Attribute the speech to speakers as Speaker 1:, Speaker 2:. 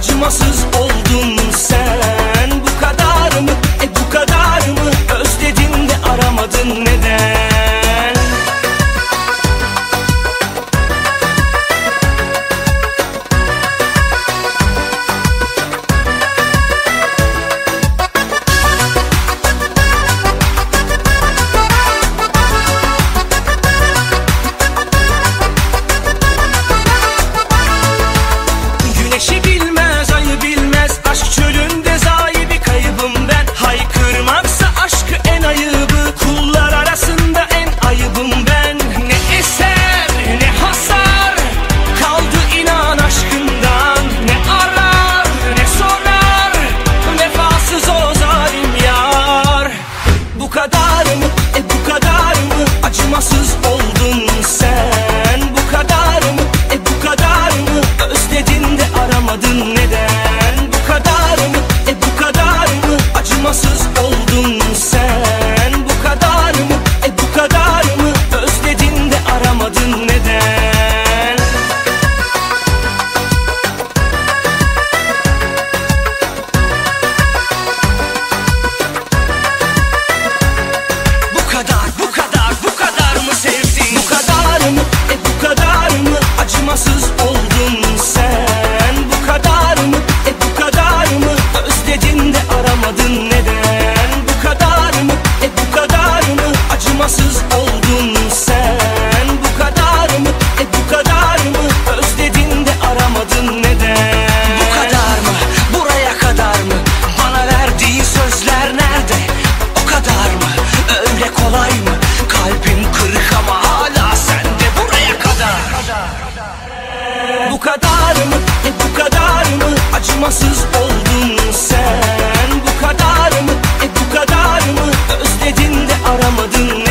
Speaker 1: acımasız oldun sen. Bu kadar mı, bu kadar mı? Özledin de aramadın neden? Güneşi bilmez, ayı bilmez, aşk çölünde zayi bir kaybım ben. Haykırmaksa aşkı en ayıbı, kullar arasında en ayıbım ben. Ne eser ne hasar kaldı inan aşkından. Ne arar ne sorar, vefasız o zalim yar. Bu kadar mı, bu kadar mı? Acımasız oldun sen. Bu kadar mı, bu kadar mı? Özledin de aramadın neden? Bu kadar mı, bu kadar mı? Acımasız oldun sen. Bu kadar mı, bu kadar mı? Özledin de aramadın neden? Bu kadar, bu kadar, bu kadar mı sevdin? Bu kadar mı, bu kadar mı? Acımasız oldun sen. Bu kadar mı, bu kadar mı? Özledin de aramadın neden? Bu kadar mı, bu kadar mı? Acımasız oldun sen. Bu kadar mı, bu kadar mı? Özledin de aramadın neden? Bu kadar mı, buraya kadar mı? Bana verdiğin sözler nerede? O kadar mı, öyle kolay mı? Kalbim kırık ama hala sende, buraya kadar. Bu kadar mı, bu kadar mı? Acımasız oldun sen. Bu kadar mı, bu kadar mı? Özledin de aramadın